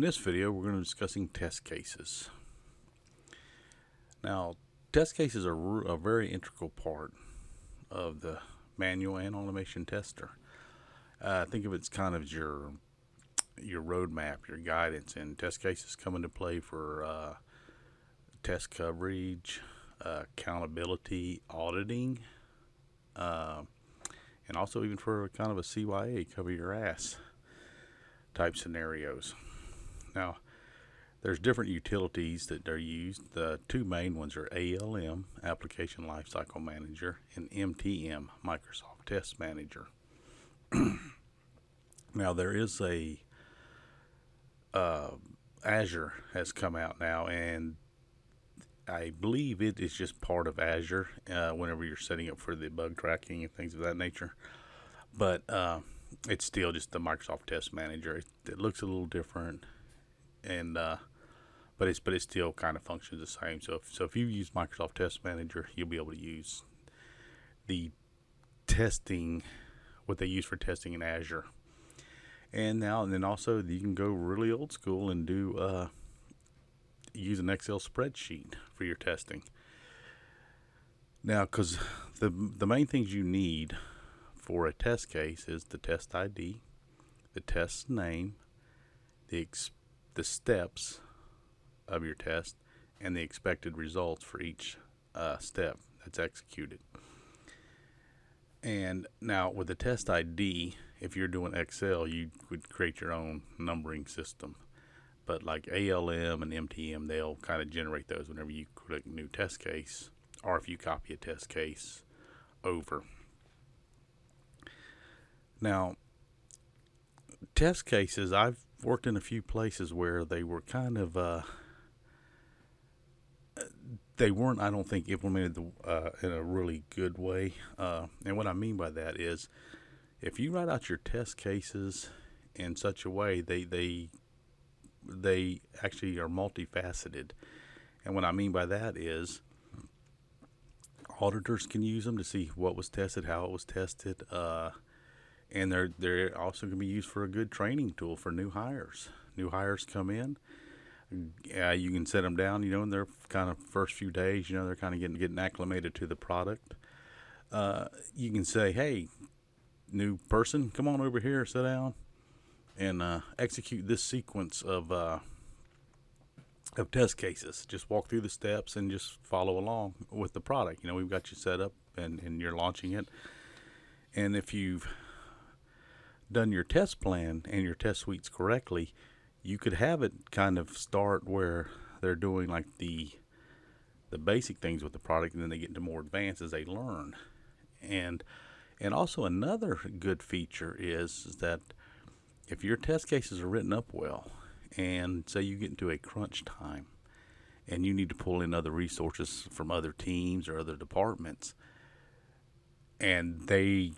this video, we're going to be discussing test cases. Now, test cases are a very integral part of the manual and automation tester. Think of it as kind of your roadmap, your guidance, and test cases come into play for test coverage, accountability, auditing, and also even for kind of a CYA, cover your ass type scenarios. Now, there's different utilities that are used. The two main ones are ALM, Application Lifecycle Manager, and MTM, Microsoft Test Manager. Now, there is Azure has come out now, and I believe it is just part of Azure whenever you're setting up for the bug tracking and things of that nature. But it's still just the Microsoft Test Manager. It looks a little different, and but it still kind of functions the same. So if you use Microsoft Test Manager, you'll be able to use the testing, what they use for testing in Azure. And then also you can go really old school and do use an Excel spreadsheet for your testing. Now, because the main things you need for a test case is the test ID, the test name, the steps of your test, and the expected results for each step that's executed. And now with the test ID, if you're doing Excel, you would create your own numbering system. But like ALM and MTM, they'll kind of generate those whenever you create a new test case, or if you copy a test case over. Now, test cases, I've worked in a few places where they were kind of they weren't, I don't think, implemented in a really good way. And what I mean by that is, if you write out your test cases in such a way, they actually are multifaceted. And what I mean by that is, auditors can use them to see what was tested, how it was tested, and they're also going to be used for a good training tool for new hires. New hires come in. You can set them down, in their kind of first few days, they're kind of getting acclimated to the product. You can say, hey, new person, come on over here, sit down, and execute this sequence of test cases. Just walk through the steps and just follow along with the product. We've got you set up and you're launching it. And if you've done your test plan and your test suites correctly, you could have it kind of start where they're doing like the basic things with the product, and then they get into more advanced as they learn. And also another good feature is that if your test cases are written up well, and say you get into a crunch time and you need to pull in other resources from other teams or other departments, and they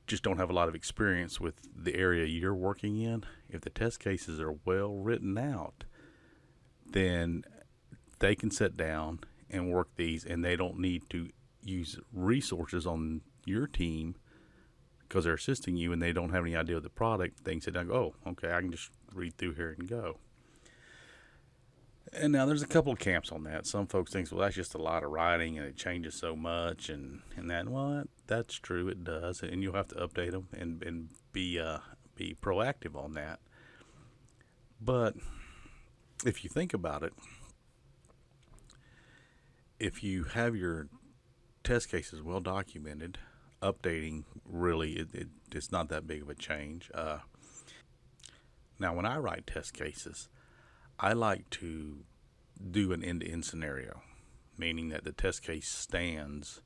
just don't have a lot of experience with the area you're working in, if the test cases are well written out, then they can sit down and work these, and they don't need to use resources on your team because they're assisting you and they don't have any idea of the product. They can sit down and go, oh, okay, I can just read through here and go. And now there's a couple of camps on that. Some folks think, well, that's just a lot of writing and it changes so much and that. Well, that's true, it does, and you'll have to update them and be proactive on that. But if you think about it, if you have your test cases well documented, updating really it's not that big of a change. Now, when I write test cases, I like to do an end-to-end scenario, meaning that the test case stands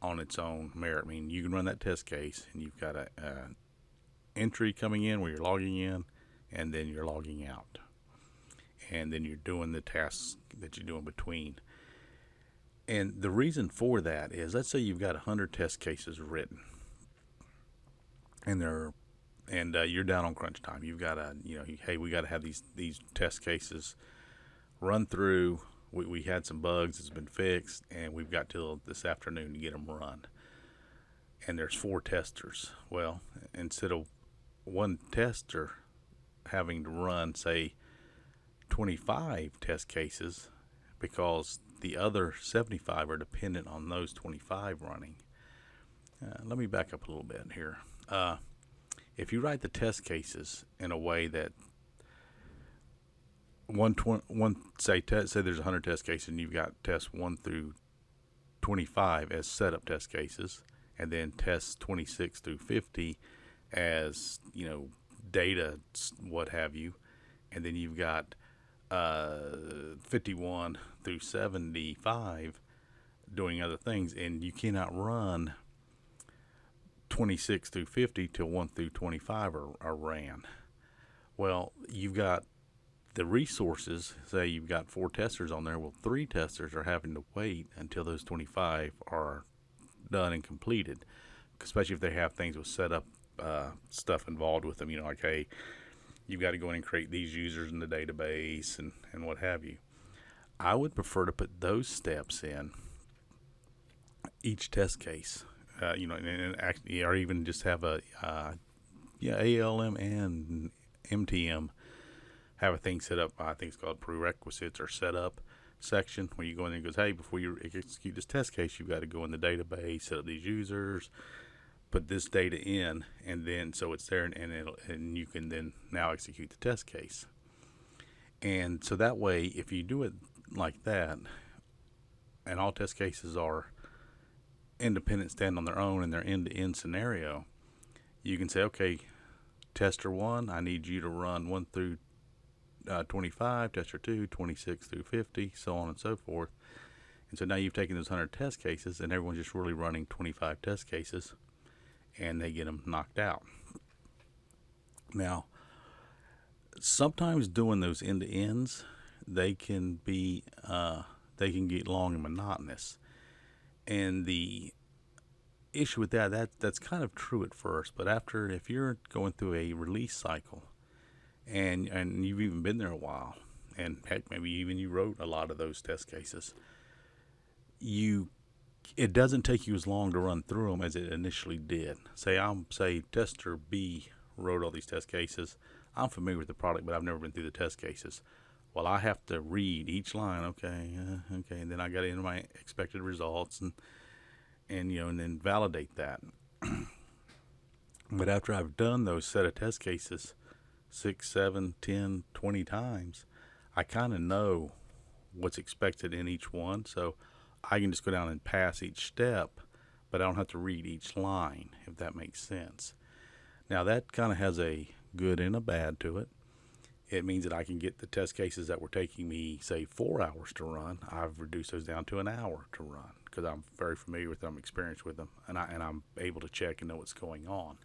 on its own merit. I mean, you can run that test case and you've got an entry coming in where you're logging in, and then you're logging out, and then you're doing the tasks that you do in between. And the reason for that is, let's say you've got 100 test cases written, and you're down on crunch time. You've got hey, we got to have these test cases run through. We had some bugs that's been fixed, and we've got till this afternoon to get them run. And there's 4 testers. Well, instead of one tester having to run, say, 25 test cases because the other 75 are dependent on those 25 running. Let me back up a little bit here. If you write the test cases in a way that say there's 100 test cases and you've got tests 1 through 25 as setup test cases, and then tests 26 through 50 as, data, what have you, and then you've got 51 through 75 doing other things, and you cannot run 26 through 50 till 1 through 25 are ran. Well, you've got the resources. Say you've got 4 testers on there. Well, 3 testers are having to wait until those 25 are done and completed, especially if they have things with setup stuff involved with them. Like, hey, you've got to go in and create these users in the database and what have you. I would prefer to put those steps in each test case, and actually, or even just have a ALM and MTM have a thing set up. I think it's called prerequisites or setup section, where you go in and it goes, hey, before you execute this test case, you've got to go in the database, set up these users, put this data in, and then so it's there, and you can then now execute the test case. And so that way, if you do it like that, and all test cases are independent, stand on their own in their end-to-end scenario, you can say, okay, tester 1, I need you to run 1 through 25, tester 2, 26 through 50, so on and so forth. And so now you've taken those 100 test cases, and everyone's just really running 25 test cases, and they get them knocked out. Now, sometimes doing those end-to-ends, they can get long and monotonous. And the issue with that's kind of true at first, but if you're going through a release cycle, and you've even been there a while, and heck, maybe even you wrote a lot of those test cases, it doesn't take you as long to run through them as it initially did. Say tester B wrote all these test cases. I'm familiar with the product, but I've never been through the test cases. Well, I have to read each line, okay, and then I got to enter my expected results and then validate that. But after I've done those set of test cases 6, 7, 10, 20 times, I kind of know what's expected in each one, so I can just go down and pass each step, but I don't have to read each line, if that makes sense. Now, that kind of has a good and a bad to it. It means that I can get the test cases that were taking me, say, 4 hours to run. I've reduced those down to an hour to run because I'm very familiar with them, I'm experienced with them, and I'm able to check and know what's going on.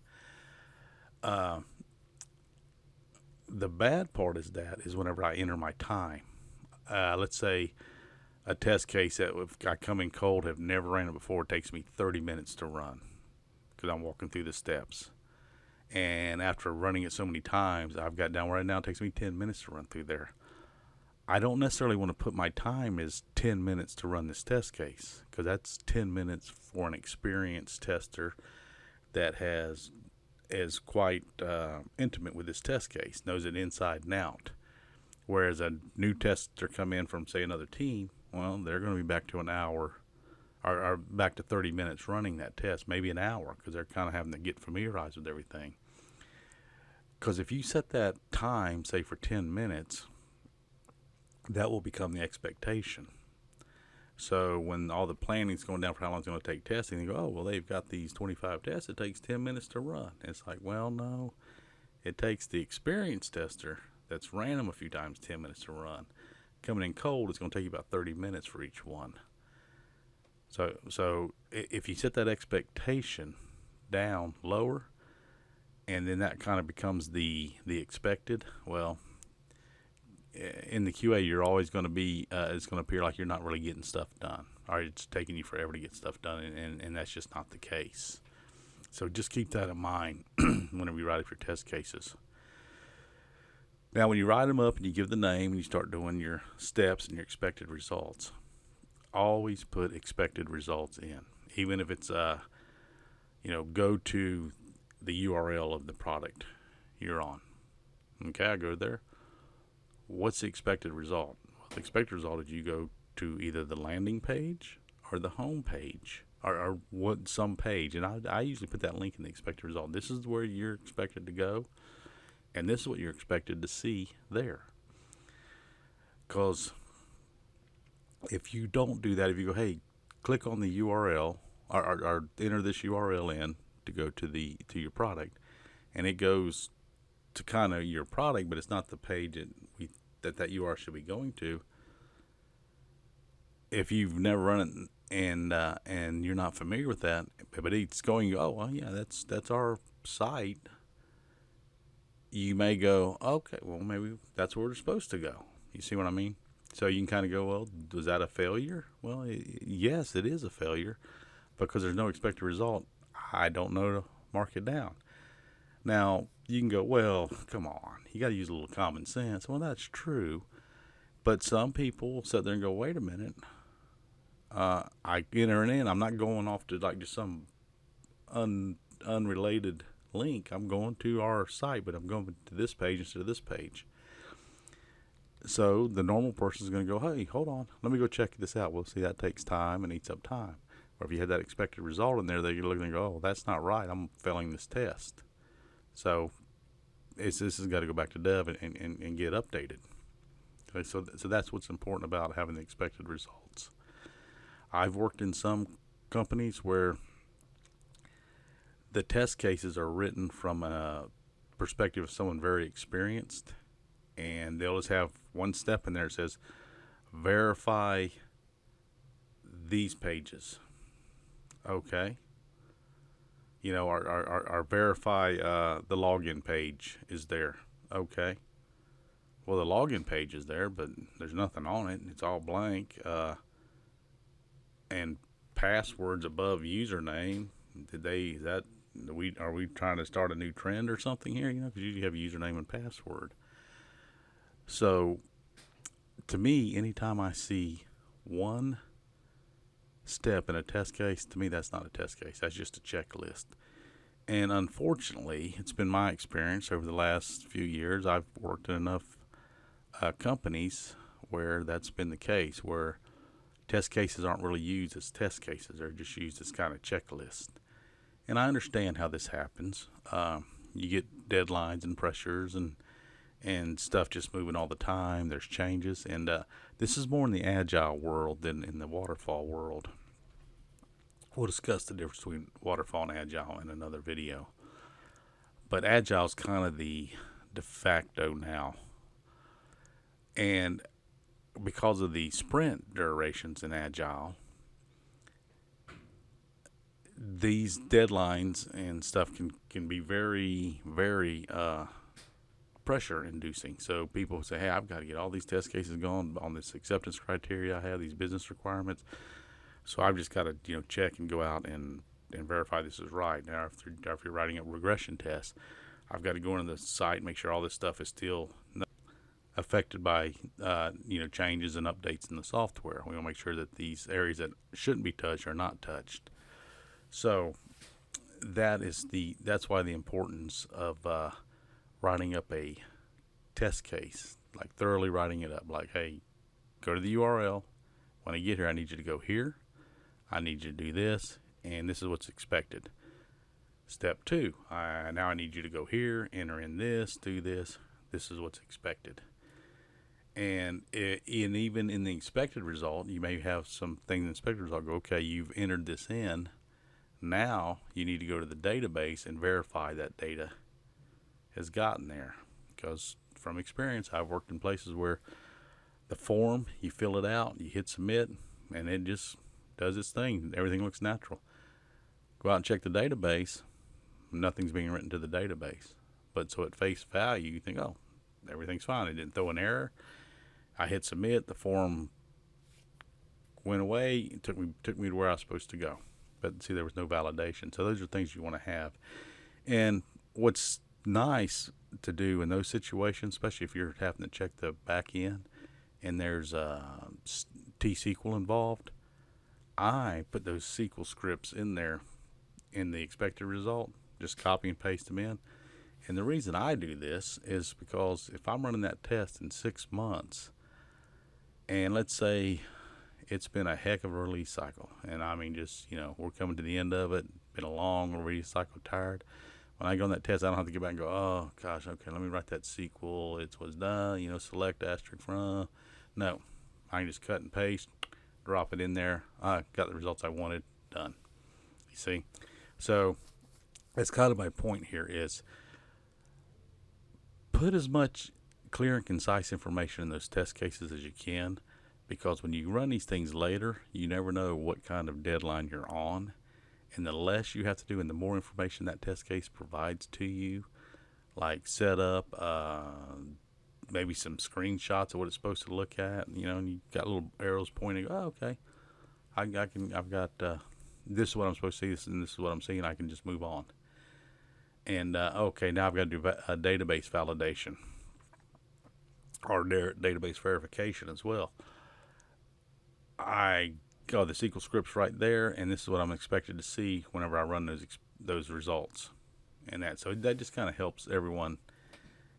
The bad part is whenever I enter my time. Let's say a test case that if I come in cold, have never ran it before, it takes me 30 minutes to run because I'm walking through the steps. And after running it so many times, I've got down where right now it takes me 10 minutes to run through there. I don't necessarily want to put my time as 10 minutes to run this test case, because that's 10 minutes for an experienced tester that is quite intimate with this test case, knows it inside and out. Whereas a new tester come in from, say, another team, well, they're going to be back to an hour or back to 30 minutes running that test, maybe an hour, because they're kind of having to get familiarized with everything. Because if you set that time, say, for 10 minutes, that will become the expectation. So when all the planning's going down for how long it's going to take testing, they go, oh, well, they've got these 25 tests. It takes 10 minutes to run. And it's like, well, no. It takes the experienced tester that's ran them a few times 10 minutes to run. Coming in cold, it's going to take you about 30 minutes for each one. So if you set that expectation down lower, and then that kind of becomes the expected, well, in the QA, you're always going to be, it's going to appear like you're not really getting stuff done, or it's taking you forever to get stuff done, and that's just not the case. So just keep that in mind whenever you write up your test cases. Now, when you write them up and you give the name and you start doing your steps and your expected results, always put expected results in, even if it's go to the URL of the product you're on. Okay, I go there. what's the expected result? Well, the expected result is you go to either the landing page or the home page, or what, some page. And I usually put that link in the expected result. This is where you're expected to go, and this is what you're expected to see there. Because if you don't do that, if you go, hey, click on the URL, or enter this URL in to go to your product, and it goes to kind of your product, but it's not the page that URL should be going to. If you've never run it and you're not familiar with that, but it's going, oh well, yeah, that's our site. You may go, okay, well maybe that's where we're supposed to go. You see what I mean? So you can kind of go, well, was that a failure? Well, yes, it is a failure because there's no expected result. I don't know to mark it down. Now, you can go, well, come on, you got to use a little common sense. Well, that's true. But some people sit there and go, wait a minute. I enter it in. I'm not going off to like just some unrelated link. I'm going to our site, but I'm going to this page instead of this page. So the normal person is going to go, hey, hold on, let me go check this out. Well, see, that takes time and eats up time. Or if you had that expected result in there, they're looking and go, oh, that's not right. I'm failing this test. So this has got to go back to dev and get updated. Okay, so that's what's important about having the expected results. I've worked in some companies where the test cases are written from a perspective of someone very experienced, and they'll just have one step in there that says verify these pages. Okay. You know, our verify the login page is there. Okay. Well, the login page is there, but there's nothing on it. It's all blank. And passwords above username. Are we trying to start a new trend or something here? You know, because you usually have a username and password. So, to me, anytime I see one step in a test case, to me that's not a test case. That's just a checklist. And unfortunately, it's been my experience over the last few years. I've worked in enough companies where that's been the case, where test cases aren't really used as test cases. They're just used as kind of checklist. And I understand how this happens. You get deadlines and pressures and stuff just moving all the time. There's changes. And this is more in the agile world than in the waterfall world. We'll discuss the difference between waterfall and agile in another video. But agile is kind of the de facto now. And because of the sprint durations in agile, these deadlines and stuff can be very, very pressure inducing. So people say, hey, I've got to get all these test cases going on this acceptance criteria. I have these business requirements. So I've just got to, check and go out and verify this is right. Now, if you're writing a regression test, I've got to go into the site and make sure all this stuff is still affected by changes and updates in the software. We want to make sure that these areas that shouldn't be touched are not touched. So that's why the importance of writing up a test case, like thoroughly writing it up. Like, hey, go to the URL. When I get here, I need you to go here. I need you to do this, and this is what's expected. Step 2, now I need you to go here, enter in this, do this. This is what's expected. And even in the expected result, you may have some things in the expected result go, okay, you've entered this in. Now you need to go to the database and verify that data has gotten there. Because from experience, I've worked in places where the form, you fill it out, you hit submit, and it just does its thing. Everything looks natural. Go out and check the database. Nothing's being written to the database. But so at face value, you think, oh, everything's fine. It didn't throw an error. I hit submit. The form went away. It took me to where I was supposed to go. But see, there was no validation. So those are things you want to have. And what's nice to do in those situations, especially if you're having to check the back end and there's T-SQL involved, I put those SQL scripts in there in the expected result, just copy and paste them in, And the reason I do this is because if I'm running that test in 6 months, and let's say it's been a heck of a release cycle, and I mean, just, we're coming to the end of it, been a long release cycle, tired. When I go on that test, I don't have to get back and go, oh gosh, okay, let me write that SQL. It was done, select asterisk from. No, I can just cut and paste, drop it in there. I got the results I wanted, done. You see? So that's kind of my point here is put as much clear and concise information in those test cases as you can, because when you run these things later, you never know what kind of deadline you're on. And the less you have to do and the more information that test case provides to you, like setup, maybe some screenshots of what it's supposed to look at, and you got little arrows pointing, oh, okay, I've got, this is what I'm supposed to see, and this is what I'm seeing, I can just move on. And, okay, now I've got to do a database validation or database verification as well. I got the SQL scripts right there, and this is what I'm expected to see whenever I run those results. And so that just kind of helps everyone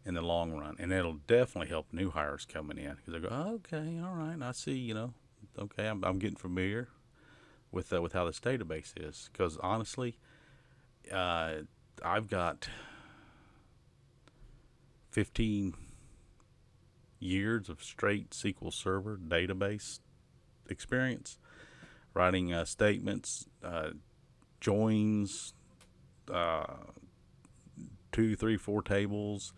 in the long run, and it'll definitely help new hires coming in, because they go, oh, okay, all right, I see, okay, I'm getting familiar with how this database is. Because honestly, I've got 15 years of straight SQL Server database experience, writing statements, joins, 2, 3, 4 tables,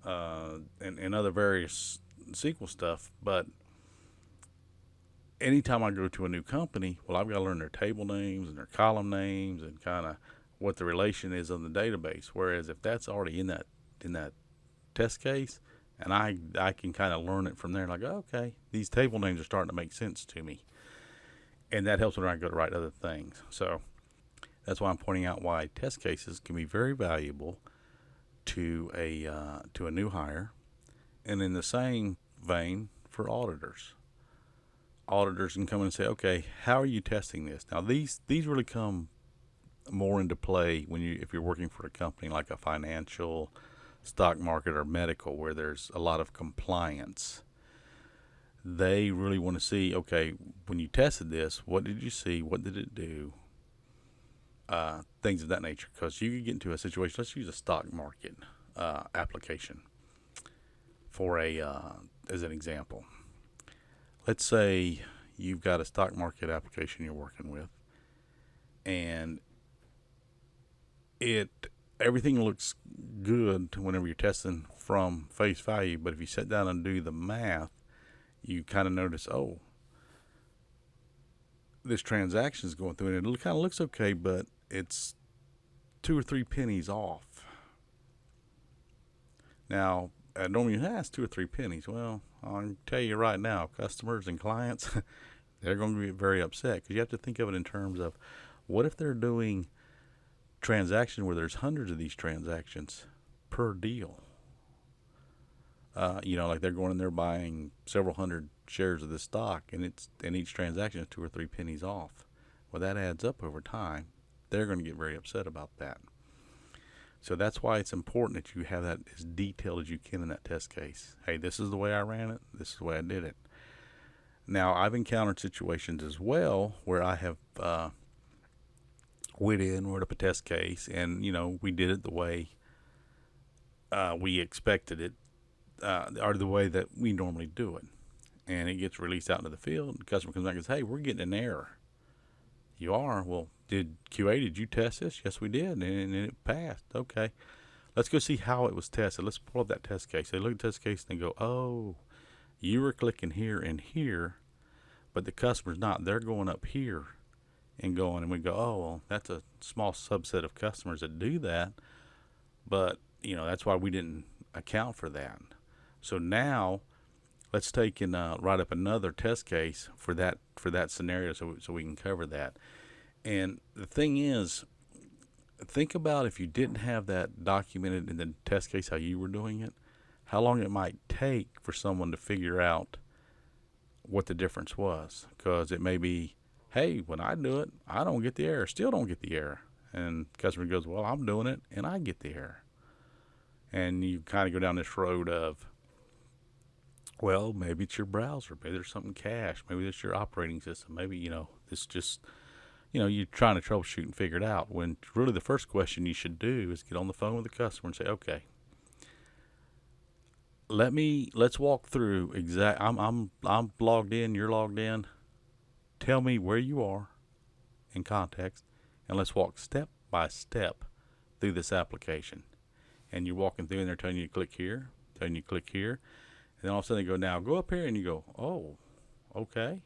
and other various SQL stuff. But anytime I go to a new company, well, I've got to learn their table names and their column names and kind of what the relation is on the database. Whereas if that's already in that test case, and I can kind of learn it from there, like, okay, these table names are starting to make sense to me. And that helps when I go to write other things. So that's why I'm pointing out why test cases can be very valuable to a new hire. And in the same vein for auditors. Auditors can come in and say, okay, how are you testing this? Now these really come more into play if you're working for a company like a financial, stock market, or medical, where there's a lot of compliance. They really want to see, okay, when you tested this, what did you see? What did it do? Things of that nature. Because you could get into a situation, let's use a stock market application for as an example. Let's say you've got a stock market application you're working with, and everything looks good whenever you're testing from face value, but if you sit down and do the math, you kind of notice, oh, this transaction is going through, and it kind of looks okay, but it's 2 or 3 pennies off. Now, normally it's 2 or 3 pennies. Well, I'll tell you right now, customers and clients, they're going to be very upset, because you have to think of it in terms of, what if they're doing transaction where there's hundreds of these transactions per deal? Like they're going in there buying several hundred shares of the stock, and each transaction is 2 or 3 pennies off. Well, that adds up over time. They're going to get very upset about that. So that's why it's important that you have that as detailed as you can in that test case. Hey, this is the way I ran it. This is the way I did it. Now, I've encountered situations as well where I have wrote up a test case, and we did it the way we expected it, or the way that we normally do it. And it gets released out into the field, and the customer comes back and says, hey, we're getting an error. You are? Well, did you test this? Yes, we did, and it passed. Okay, let's go see how it was tested. Let's pull up that test case. They look at the test case and they go, oh, you were clicking here and here, but the customer's not. They're going up here and going, and we go, oh, well, that's a small subset of customers that do that, but that's why we didn't account for that. So now let's take and write up another test case for that scenario, so we can cover that. And the thing is, think about if you didn't have that documented in the test case how you were doing it, how long it might take for someone to figure out what the difference was. Because it may be, hey, when I do it, I don't get the error, still don't get the error. And the customer goes, well, I'm doing it, and I get the error. And you kind of go down this road of, well, maybe it's your browser, maybe there's something cache, maybe it's your operating system, maybe, it's just, you're trying to troubleshoot and figure it out. When really the first question you should do is get on the phone with the customer and say, okay, let's walk through I'm logged in, you're logged in. Tell me where you are in context, and let's walk step by step through this application. And you're walking through, and they're telling you to click here, telling you to click here, and then all of a sudden they go, now go up here, and you go, oh, okay.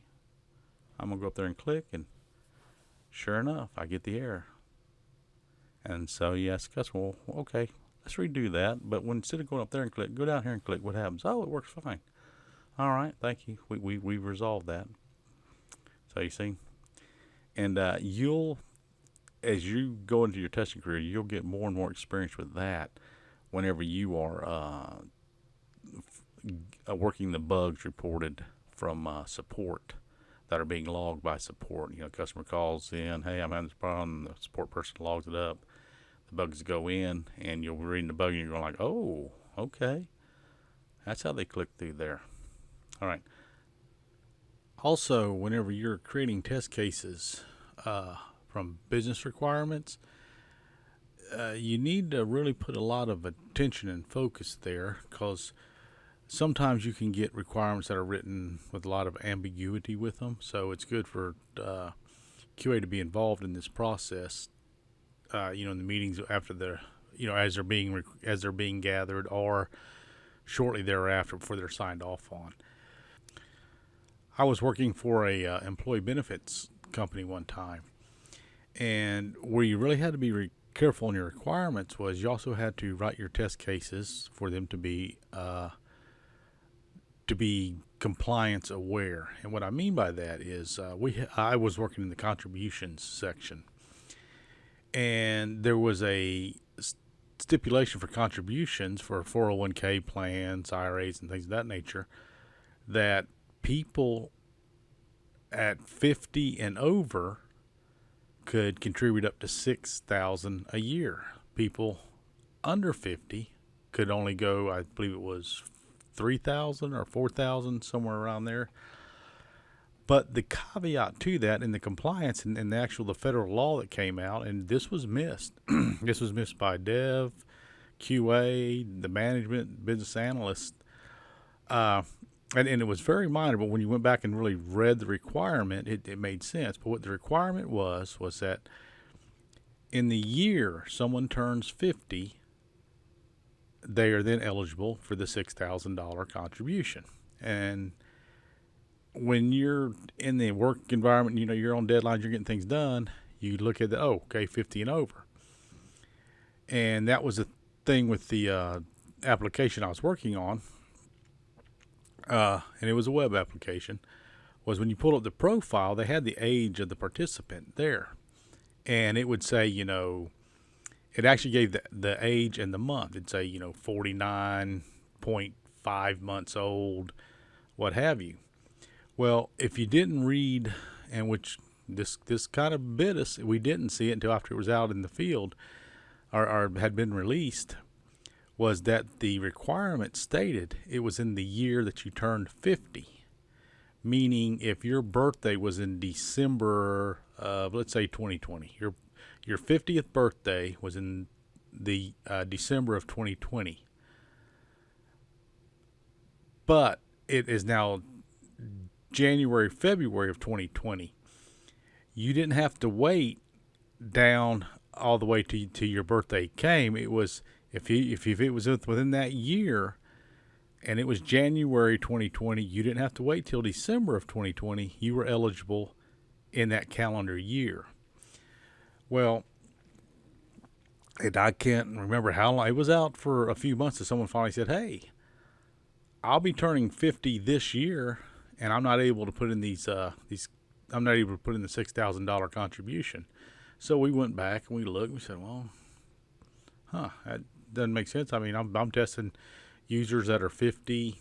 I'm gonna go up there and click, and sure enough, I get the error. And so you ask the customer, well, okay, let's redo that. But instead of going up there and click, go down here and click. What happens? Oh, it works fine. All right, thank you. We resolved that. So you see, and as you go into your testing career, you'll get more and more experience with that whenever you are working the bugs reported from support that are being logged by support. Customer calls in, hey, I'm having this problem. The support person logs it up. The bugs go in, and you'll be reading the bug, and you're going like, oh, okay. That's how they click through there. All right. Also, whenever you're creating test cases from business requirements, you need to really put a lot of attention and focus there, because sometimes you can get requirements that are written with a lot of ambiguity with them. So it's good for QA to be involved in this process. In the meetings after as they're being gathered, or shortly thereafter before they're signed off on. I was working for a employee benefits company one time, and where you really had to be careful in your requirements was you also had to write your test cases for them to be compliance aware. And what I mean by that is I was working in the contributions section, and there was a stipulation for contributions for 401k plans, IRAs, and things of that nature, that people at 50 and over could contribute up to $6,000 a year. People under 50 could only go, I believe it was 3,000 or 4,000, somewhere around there. But the caveat to that in the compliance and the federal law that came out, and this was missed. This was missed by Dev, QA, the management, business analyst. And it was very minor, but when you went back and really read the requirement, it made sense. But what the requirement was that in the year someone turns 50, they are then eligible for the $6,000 contribution. And when you're in the work environment, you're on deadlines, you're getting things done, you look at 50 and over. And that was the thing with the application I was working on. And it was a web application, was when you pull up the profile, they had the age of the participant there. And it would say, it actually gave the age and the month. It'd say, 49.5 months old, what have you. Well, if you didn't read, and which this kind of bit us, we didn't see it until after it was out in the field or had been released, was that the requirement stated it was in the year that you turned 50, meaning if your birthday was in December of, let's say, 2020, your 50th birthday was in the December of 2020, but it is now January, February of 2020. You didn't have to wait down all the way to your birthday came. It was if it was within that year, and it was January 2020, you didn't have to wait till December of 2020. You were eligible in that calendar year. Well, and I can't remember how long. It was out for a few months, and someone finally said, "Hey, I'll be turning 50 this year, and I'm not able to put in I'm not able to put in the $6,000 contribution." So we went back and we looked. And we said, "Well, that doesn't make sense. I mean, I'm testing users that are 50,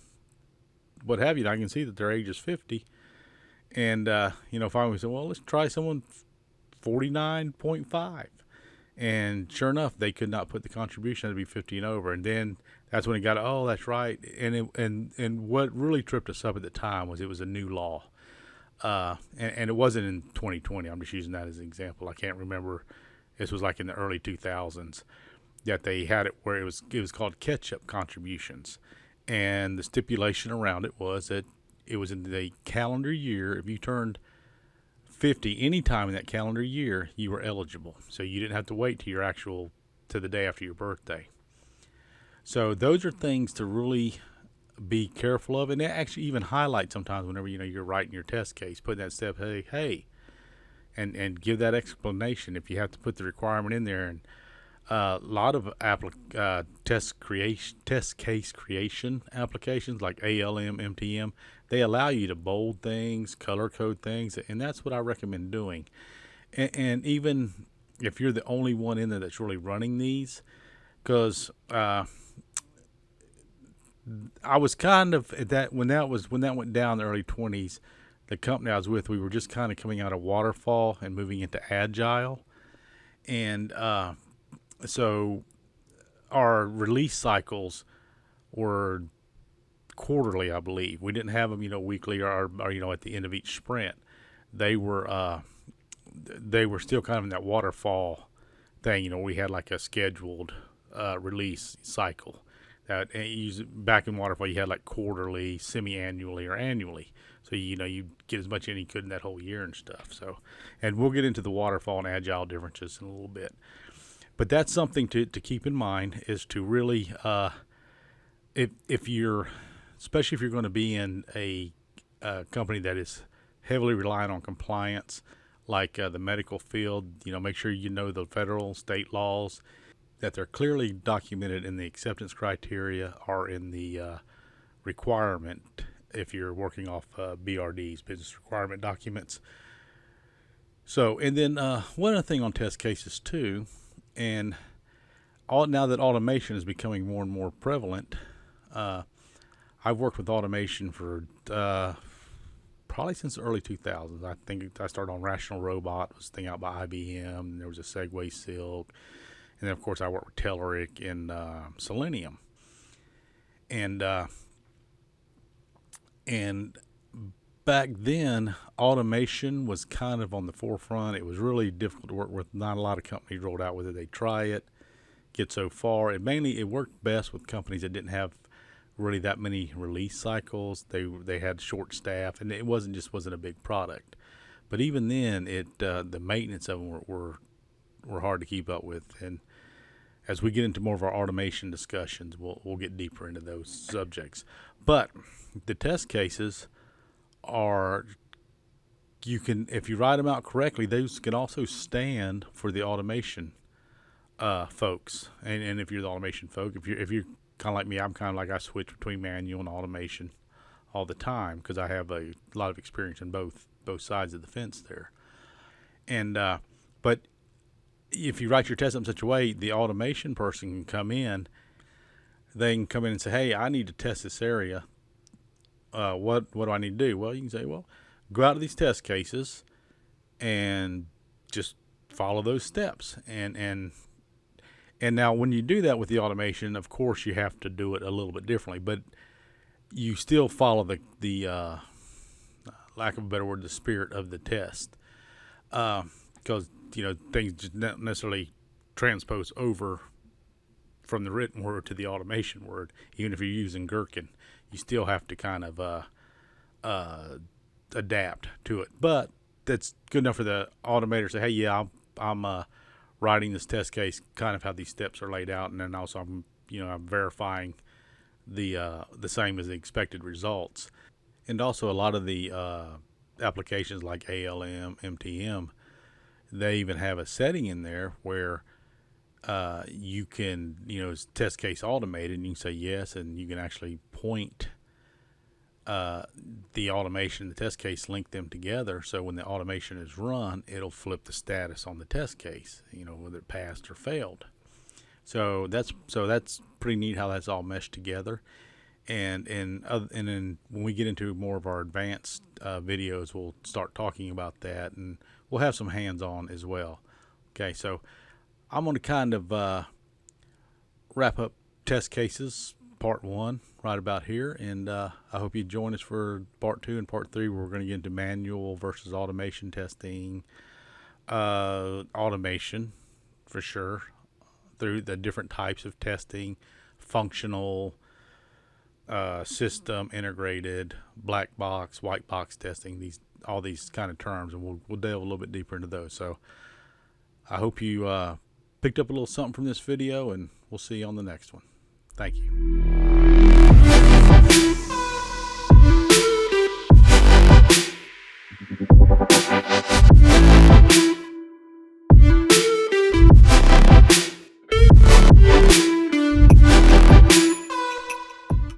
what have you. And I can see that their age is 50." And finally we said, "Well, let's try someone 49.5." And sure enough, they could not put the contribution to be 50 and over. And then that's when it got, oh, that's right. And what really tripped us up at the time was it was a new law. And it wasn't in 2020. I'm just using that as an example. I can't remember. This was like in the early 2000s that they had it where it was called catch-up contributions. And the stipulation around it was that it was in the calendar year. If you turned 50 any time in that calendar year, you were eligible. So you didn't have to wait to the day after your birthday. So those are things to really be careful of, and they actually even highlight sometimes whenever you're writing your test case, putting that step, hey, and give that explanation if you have to put the requirement in there. And a lot of test case creation applications like ALM, MTM, they allow you to bold things, color code things, and that's what I recommend doing. And even if you're the only one in there that's really running these, because I was kind of at that when that went down in the early 20s. The company I was with, we were just kind of coming out of waterfall and moving into agile, and so our release cycles were quarterly, I believe. We didn't have them, weekly or at the end of each sprint. They were still kind of in that waterfall thing. We had like a scheduled release cycle. That back in waterfall, you had like quarterly, semi-annually, or annually. So you get as much in you could in that whole year and stuff. So, and we'll get into the waterfall and agile differences in a little bit. But that's something to keep in mind, is to really, if you're, especially if you're going to be in a company that is heavily reliant on compliance, like the medical field, make sure you know the federal, state laws, that they're clearly documented in the acceptance criteria or in the requirement if you're working off BRDs, business requirement documents. So, and then one other thing on test cases too, and now that automation is becoming more and more prevalent, I've worked with automation for probably since the early 2000s. I think I started on Rational Robot, was a thing out by IBM, and there was a Segway Silk. And then, of course, I worked with Telerik and Selenium. And back then, automation was kind of on the forefront. It was really difficult to work with. Not a lot of companies rolled out with it. They try it, get so far. It worked best with companies that didn't have really that many release cycles. They had short staff, and it wasn't a big product. But even then, the maintenance of them were hard to keep up with. And as we get into more of our automation discussions, we'll get deeper into those subjects. But the test cases are, if you write them out correctly, those can also stand for the automation folks. And if you're the automation folk, if you're kind of like me, I'm kind of like I switch between manual and automation all the time because I have a lot of experience in both sides of the fence there. And but if you write your test up in such a way, the automation person can come in. They can come in and say, "Hey, I need to test this area. What do I need to do?" Well, you can say, "Well, go out to these test cases and just follow those steps." And now when you do that with the automation, of course you have to do it a little bit differently, but you still follow the lack of a better word, the spirit of the test, because things just not necessarily transpose over from the written word to the automation word. Even if you're using Gherkin, you still have to kind of adapt to it. But that's good enough for the automator to say, "Hey, yeah, I'm writing this test case, kind of how these steps are laid out, and then also I'm verifying the same as the expected results." And also a lot of the applications like ALM, MTM, they even have a setting in there where you can, it's test case automated, and you can say yes, and you can actually point the automation and the test case, link them together, so when the automation is run, it'll flip the status on the test case, whether it passed or failed. So that's pretty neat how that's all meshed together. And then when we get into more of our advanced videos, we'll start talking about that, and we'll have some hands-on as well. Okay, so I'm going to kind of wrap up test cases part 1 right about here, and I hope you join us for part 2 and part 3, where we're going to get into manual versus automation testing. Automation for sure, through the different types of testing, functional, system integrated, black box, white box testing, all these kind of terms, and we'll delve a little bit deeper into those. So I hope you picked up a little something from this video, and we'll see you on the next one. Thank you.